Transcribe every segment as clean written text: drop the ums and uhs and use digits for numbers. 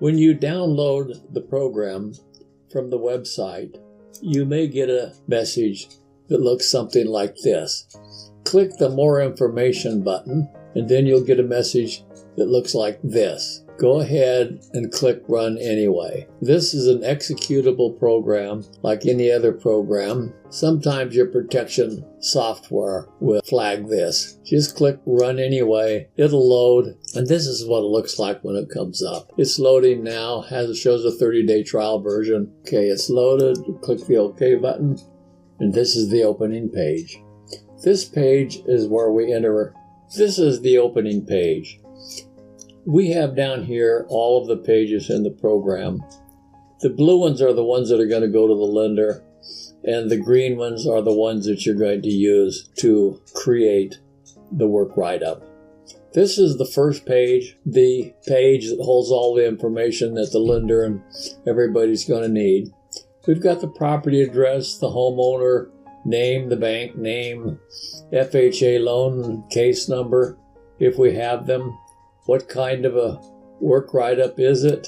When you download the program from the website, you may get a message that looks something like this. Click the More Information button, and then you'll get a message that looks like this. Go ahead and click Run Anyway. This is an executable program like any other program. Sometimes your protection software will flag this. Just click Run Anyway. It'll load, and this is what it looks like when it comes up. It's loading now. It shows a 30-day trial version. Okay, it's loaded. Click the OK button, and this is the opening page. This page is where we enter. This is the opening page. We have down here all of the pages in the program. The blue ones are the ones that are going to go to the lender, and the green ones are the ones that you're going to use to create the work write-up. This is the first page, the page that holds all the information that the lender and everybody's going to need. We've got the property address, the homeowner name, the bank name, FHA loan case number, if we have them. What kind of a work write-up is it?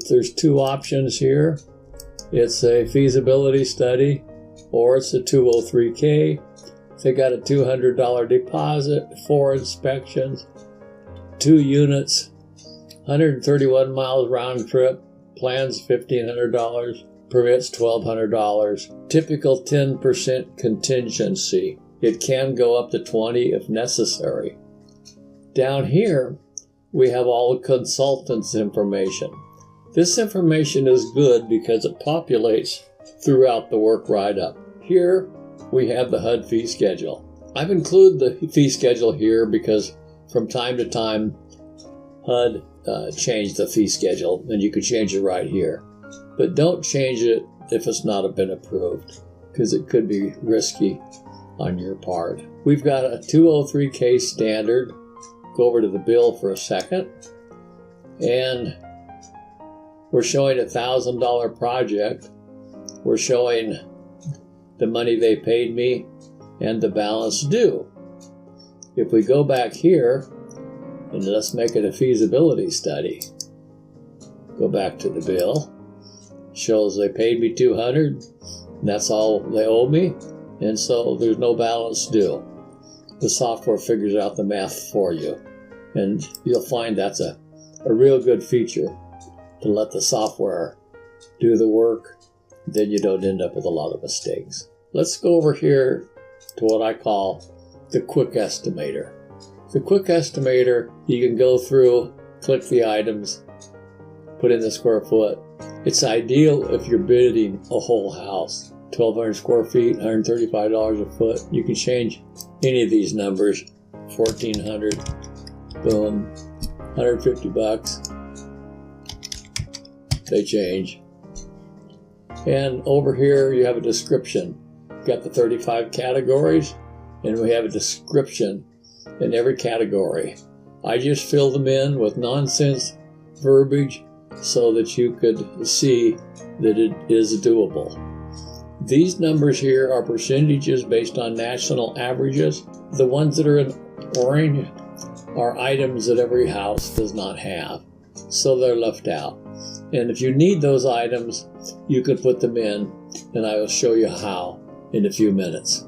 There's two options here. It's a feasibility study or it's a 203K. They got a $200 deposit, 4 inspections, 2 units, 131 miles round trip, plans $1,500, permits $1,200, typical 10% contingency. It can go up to 20 if necessary. Down here, we have all the consultants' information. This information is good because it populates throughout the work write-up. Here, we have the HUD fee schedule. I've included the fee schedule here because from time to time, HUD changed the fee schedule, and you can change it right here. But don't change it if it's not been approved, because it could be risky on your part. We've got a 203K standard. Go over to the bill for a second, and we're showing a $1,000 project. We're showing the money they paid me and the balance due. If we go back here and let's make it a feasibility study, go back to the bill, shows they paid me $200, and that's all they owe me, and so there's no balance due. The software figures out the math for you, and you'll find that's a real good feature to let the software do the work. Then you don't end up with a lot of mistakes. Let's go over here to what I call the quick estimator. The quick estimator, you can go through, click the items, put in the square foot. It's ideal if you're bidding a whole house. 1,200 square feet, $135 a foot. You can change any of these numbers. 1,400, boom, $150. They change. And over here you have a description. You've got the 35 categories, and we have a description in every category. I just fill them in with nonsense verbiage so that you could see that it is doable. These numbers here are percentages based on national averages. The ones that are in orange are items that every house does not have, so they're left out. And if you need those items, you can put them in, and I will show you how in a few minutes.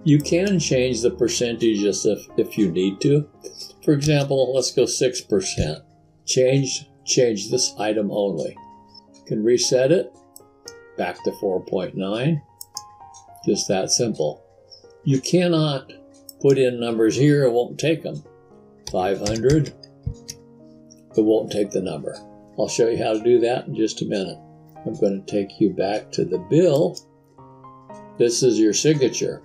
You can change the percentages if you need to. For example, let's go 6%. Change this item only. You can reset it back to 4.9. Just that simple. You cannot put in numbers here, it won't take them. 500, it won't take the number. I'll show you how to do that in just a minute. I'm going to take you back to the bill. This is your signature.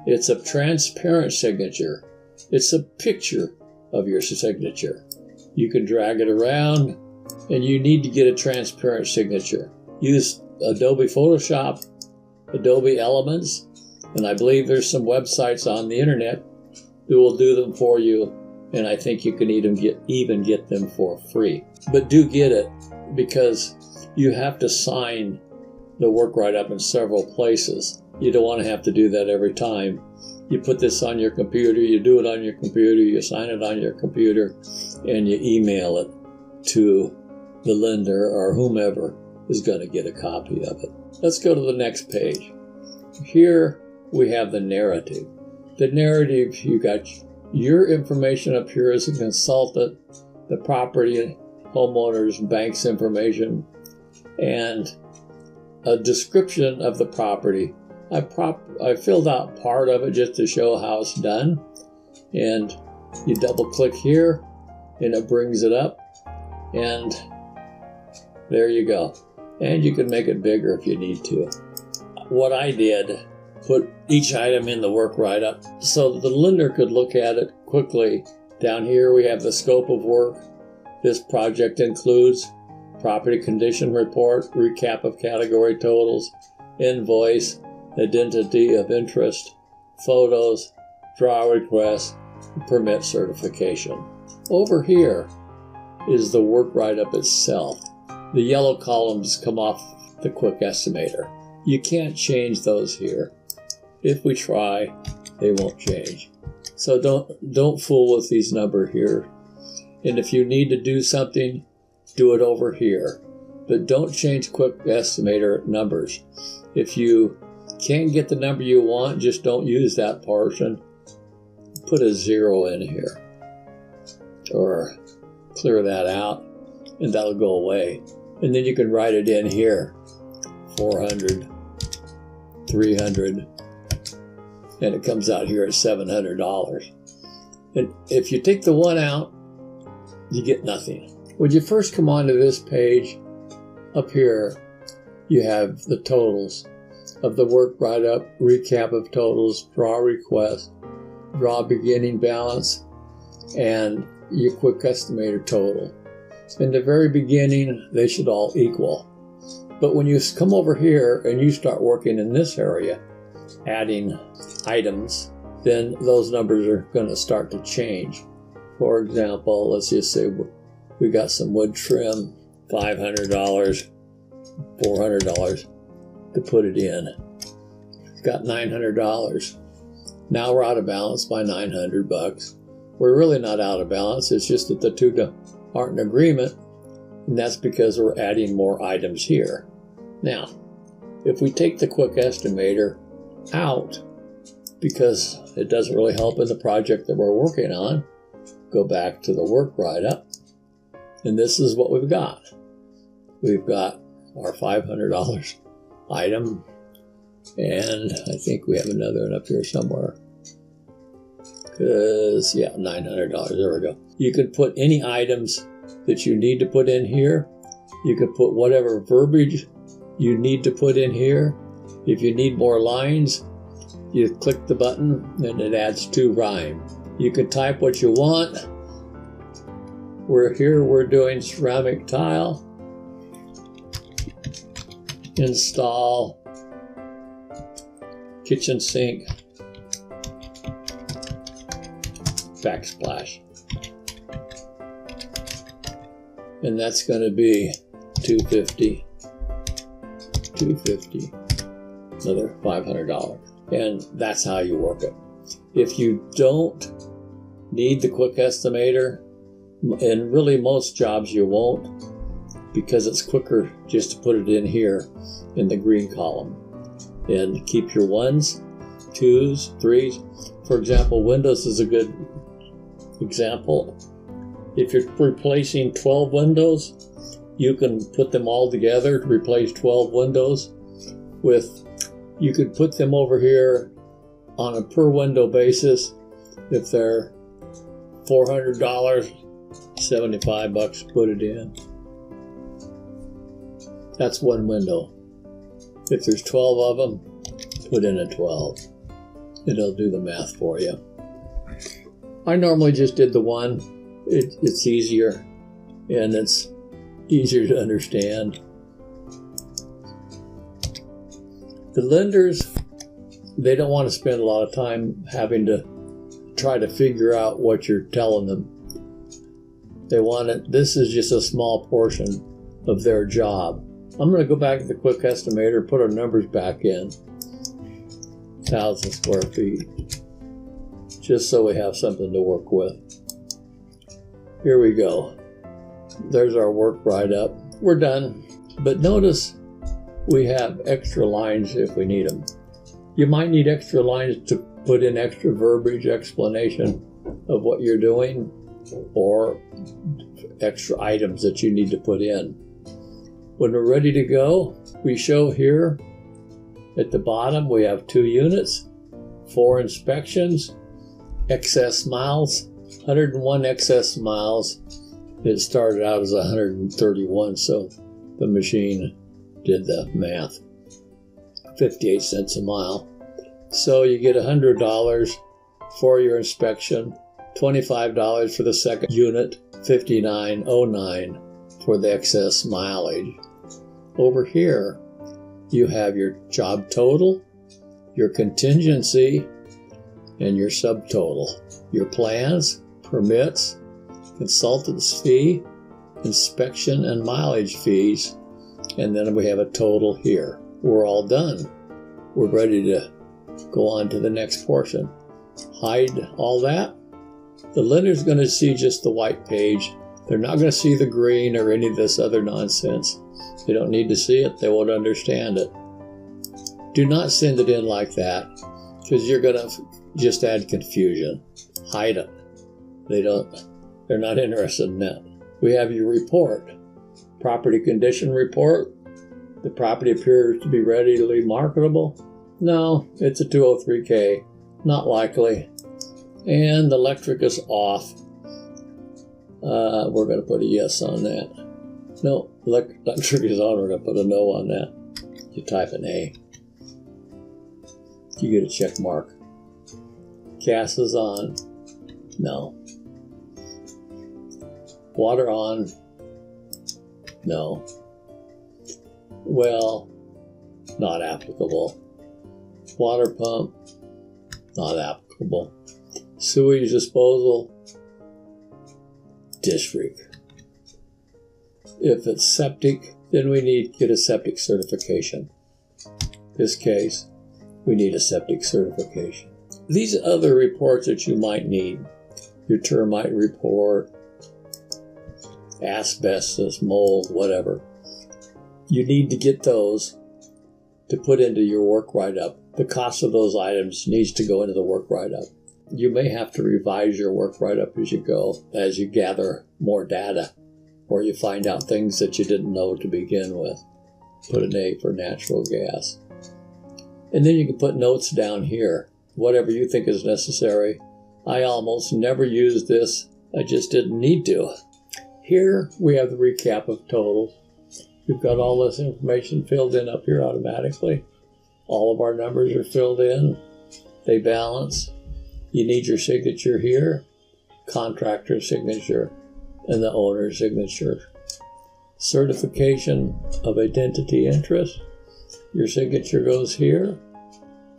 It's a transparent signature. It's a picture of your signature. You can drag it around, and you need to get a transparent signature. Use Adobe Photoshop, Adobe Elements, and I believe there's some websites on the internet that will do them for you, and I think you can even get them for free. But do get it, because you have to sign the work write-up in several places. You don't want to have to do that every time. You put this on your computer, you do it on your computer, you sign it on your computer, and you email it to the lender or whomever is going to get a copy of it. Let's go to the next page. Here we have the narrative. The narrative, you got your information up here as a consultant, the property, homeowners, bank's information, and a description of the property. I filled out part of it just to show how it's done. And you double click here and it brings it up. And there you go. And you can make it bigger if you need to. What I did, put each item in the work write-up so the lender could look at it quickly. Down here we have the scope of work. This project includes property condition report, recap of category totals, invoice, identity of interest, photos, draw request, permit certification. Over here is the work write-up itself. The yellow columns come off the quick estimator. You can't change those here. If we try, they won't change. So don't fool with these numbers here. And if you need to do something, do it over here. But don't change quick estimator numbers. If you can't get the number you want, just don't use that portion. Put a 0 in here. Or clear that out, and that'll go away. And then you can write it in here. 400, 300, and it comes out here at $700. And if you take the 1 out, you get nothing. When you first come onto this page, up here, you have the totals of the work write-up, recap of totals, draw request, draw beginning balance, and your quick estimator total. In the very beginning, they should all equal. But when you come over here and you start working in this area, adding items, then those numbers are going to start to change. For example, let's just say we got some wood trim, $500, $400 to put it in. It's got $900. Now we're out of balance by $900. We're really not out of balance. It's just that the two aren't in agreement, and that's because we're adding more items here. Now, if we take the quick estimator out, because it doesn't really help in the project that we're working on, go back to the work write-up, and this is what we've got. We've got our $500 item, and I think we have another one up here somewhere. Because, yeah, $900. There we go. You can put any items that you need to put in here. You can put whatever verbiage you need to put in here. If you need more lines, you click the button and it adds 2 rhyme. You can type what you want. We're doing ceramic tile. Install kitchen sink backsplash. And that's going to be $250, another $500. And that's how you work it. If you don't need the quick estimator, and really most jobs you won't, because it's quicker just to put it in here in the green column. And keep your 1s, 2s, 3s. For example, windows is a good example. If you're replacing 12 windows, you can put them all together to replace 12 windows. You could put them over here on a per window basis. If they're $400, $75 to put it in. That's 1 window. If there's 12 of them, put in a 12. It'll do the math for you. I normally just did the 1. It's easier, and it's easier to understand. The lenders, they don't want to spend a lot of time having to try to figure out what you're telling them. They want it. This is just a small portion of their job. I'm going to go back to the quick estimator, put our numbers back in. 1,000 square feet. Just so we have something to work with. Here we go. There's our work write-up. We're done. But notice we have extra lines if we need them. You might need extra lines to put in extra verbiage, explanation of what you're doing, or extra items that you need to put in. When we're ready to go, we show here at the bottom we have 2 units, 4 inspections, excess miles, 101 excess miles. It started out as 131, so the machine did the math. 58 cents a mile. So you get $100 for your inspection, $25 for the second unit, $59.09 for the excess mileage. Over here, you have your job total, your contingency, and your subtotal. Your plans, permits, consultant's fee, inspection and mileage fees, and then we have a total here. We're all done. We're ready to go on to the next portion. Hide all that. The lender's going to see just the white page. They're not going to see the green or any of this other nonsense. They don't need to see it. They won't understand it. Do not send it in like that, because you're going to just add confusion. Hide it. They're not interested in that. We have your report. Property condition report. The property appears to be readily marketable. No, it's a 203K. Not likely. And the electric is off. We're going to put a yes on that. No, electric is on. We're going to put a no on that. You type an A. You get a check mark. Gas is on. No. Water on. No. Well, not applicable. Water pump, not applicable. Sewage disposal, district. If it's septic, then we need to get a septic certification. In this case, we need a septic certification. These other reports that you might need, your termite report, asbestos, mold, whatever, you need to get those to put into your work write-up. The cost of those items needs to go into the work write-up. You may have to revise your work write-up as you go, as you gather more data, or you find out things that you didn't know to begin with. Put an A for natural gas. And then you can put notes down here, whatever you think is necessary. I almost never use this. I just didn't need to. Here we have the recap of totals. We've got all this information filled in up here automatically. All of our numbers are filled in. They balance. You need your signature here, contractor signature, and the owner's signature. Certification of identity interest. Your signature goes here.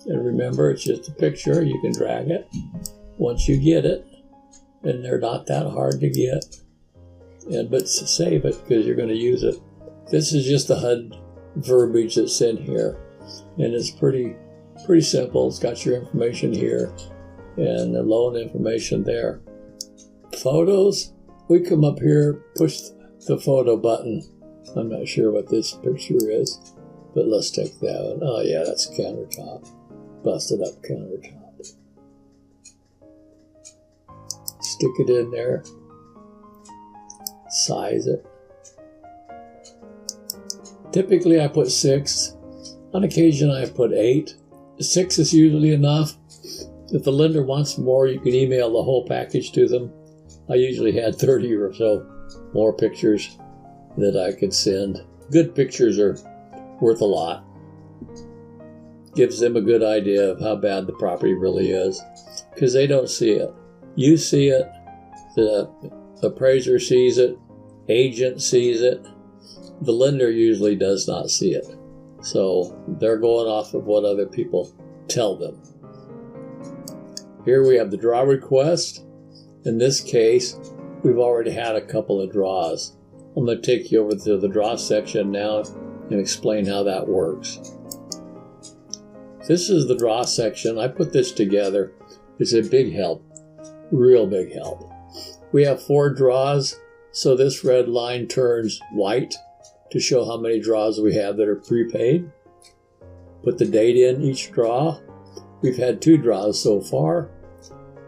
And remember, it's just a picture. You can drag it once you get it. And they're not that hard to get. But save it because you're going to use it. This is just the HUD verbiage that's in here. And it's pretty simple. It's got your information here and the loan information there. Photos. We come up here, push the photo button. I'm not sure what this picture is, but let's take that one. Oh yeah, that's a countertop. Busted up countertop. Stick it in there. Size it. Typically I put 6. On occasion I put 8. 6 is usually enough. If the lender wants more, you can email the whole package to them. I usually had 30 or so more pictures that I could send. Good pictures are worth a lot. Gives them a good idea of how bad the property really is, because they don't see it. You see it, the appraiser sees it, agent sees it. The lender usually does not see it. So they're going off of what other people tell them. Here we have the draw request. In this case, we've already had a couple of draws. I'm going to take you over to the draw section now and explain how that works. This is the draw section. I put this together. It's a big help, real big help. We have 4 draws. So this red line turns white to show how many draws we have that are prepaid. Put the date in each draw. We've had 2 draws so far.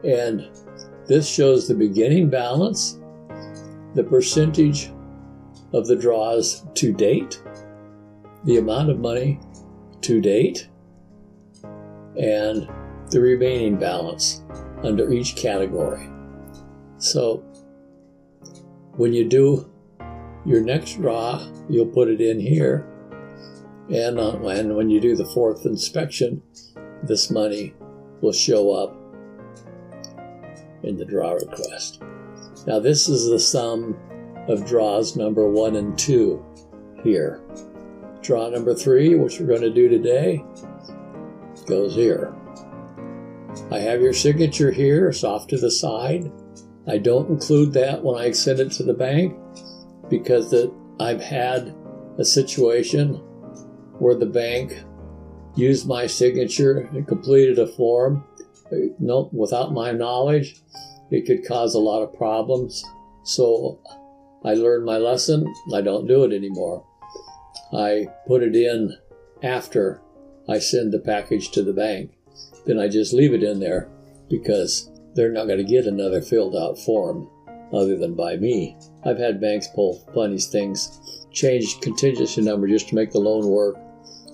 And this shows the beginning balance, the percentage of the draws to date, the amount of money to date, and the remaining balance under each category. So when you do your next draw, you'll put it in here, and when you do the 4th inspection, this money will show up in the draw request. Now this is the sum of draws number 1 and 2 here. Draw number 3, which we're going to do today, goes here. I have your signature here, it's off to the side. I don't include that when I send it to the bank because I've had a situation where the bank used my signature and completed a form without my knowledge. It could cause a lot of problems. So I learned my lesson. I don't do it anymore. I put it in after I send the package to the bank. Then I just leave it in there because they're not going to get another filled out form other than by me. I've had banks pull funny things, change contingency number just to make the loan work.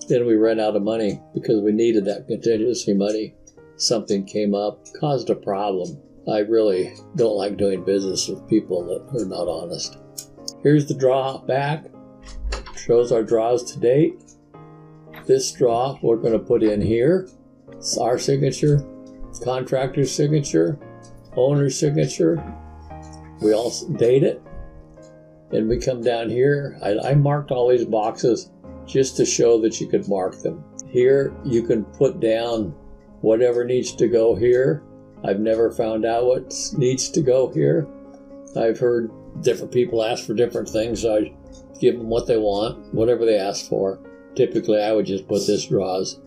Then we ran out of money because we needed that contingency money. Something came up, caused a problem. I really don't like doing business with people that are not honest. Here's the draw back. Shows our draws to date. This draw we're going to put in here. It's our signature, contractor's signature, owner's signature. We also date it. And we come down here. I marked all these boxes just to show that you could mark them. Here you can put down whatever needs to go here. I've never found out what needs to go here. I've heard different people ask for different things, so I give them what they want, whatever they ask for. Typically, I would just put this draw as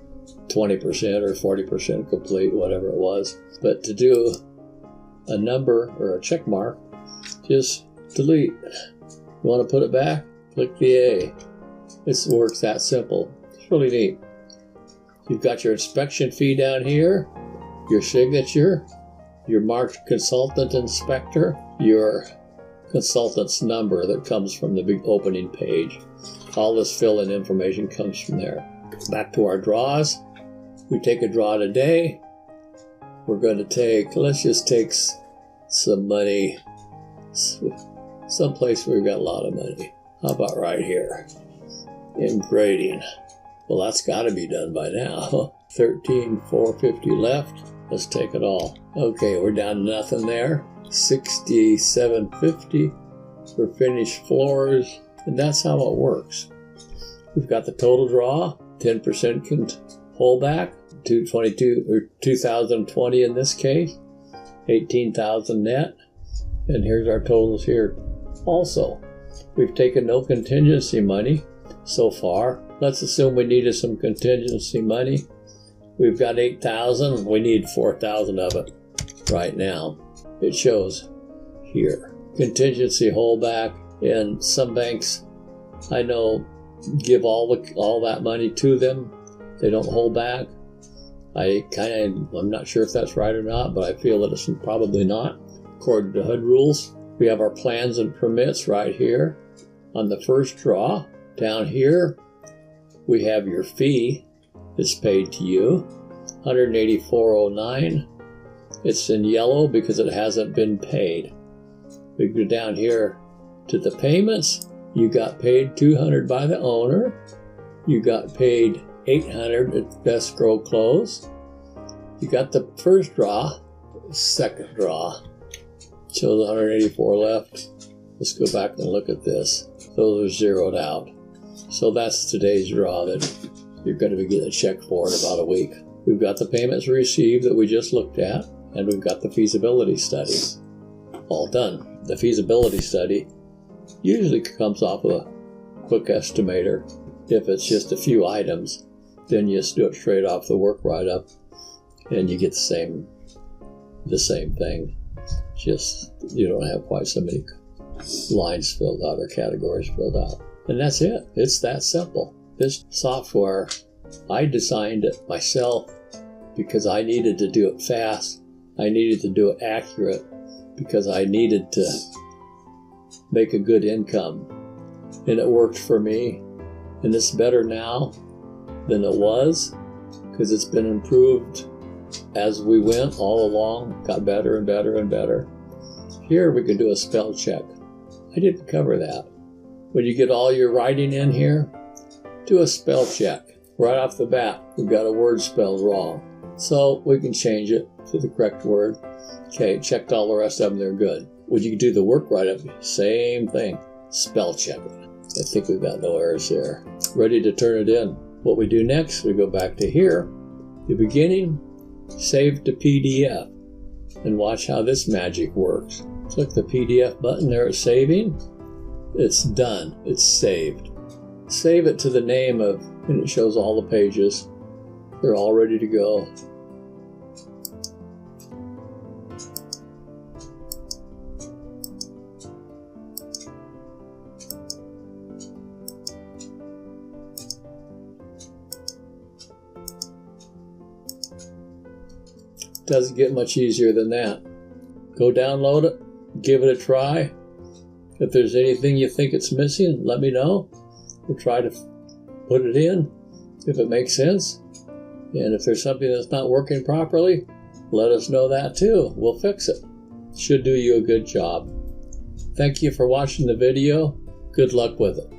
20% or 40% complete, whatever it was. But to do a number or a check mark, just delete. You want to put it back? Click the A. This works that simple. It's really neat. You've got your inspection fee down here, your signature, your marked consultant inspector, your consultant's number that comes from the big opening page. All this fill-in information comes from there. Back to our draws. We take a draw today. We're going to let's just take some money someplace where we've got a lot of money. How about right here? In grading. Well, that's got to be done by now. 13,450 left. Let's take it all. Okay, we're down to nothing there. 6750 for finished floors, and that's how it works. We've got the total draw, 10% can hold back, 222 or 2020 in this case, 18,000 net, and here's our totals here. Also, we've taken no contingency money so far. Let's assume we needed some contingency money. We've got 8,000. We need 4,000 of it right now. It shows here. Contingency holdback, and some banks I know give all that money to them. They don't hold back. I'm not sure if that's right or not, but I feel that it's probably not. According to HUD rules, we have our plans and permits right here on the first draw. Down here, we have your fee that's paid to you, $184.09. It's in yellow because it hasn't been paid. We go down here to the payments. You got paid $200 by the owner. You got paid $800 at the escrow close. You got the first draw, second draw. Shows 184 left. Let's go back and look at this. Those are zeroed out. So that's today's draw that you're going to be getting a check for in about a week. We've got the payments received that we just looked at, and we've got the feasibility study all done. The feasibility study usually comes off of a quick estimator. If it's just a few items, then you just do it straight off the work write-up, and you get the same thing. Just you don't have quite so many lines filled out or categories filled out. And that's it. It's that simple. This software, I designed it myself because I needed to do it fast. I needed to do it accurate because I needed to make a good income. And it worked for me. And it's better now than it was because it's been improved as we went all along, got better and better and better. Here we can do a spell check. I didn't cover that. When you get all your writing in here, do a spell check. Right off the bat, we've got a word spelled wrong. So we can change it to the correct word. Okay, checked all the rest of them, they're good. When you do the work write-up, same thing. Spell check it. I think we've got no errors there. Ready to turn it in. What we do next, we go back to here, the beginning, save to PDF, and watch how this magic works. Click the PDF button there, it's saving. It's done, it's saved. Save it to the name of, and it shows all the pages. They're all ready to go. Doesn't get much easier than that. Go download it, give it a try. If there's anything you think it's missing, let me know. We'll try to put it in if it makes sense. And if there's something that's not working properly, let us know that too. We'll fix it. Should do you a good job. Thank you for watching the video. Good luck with it.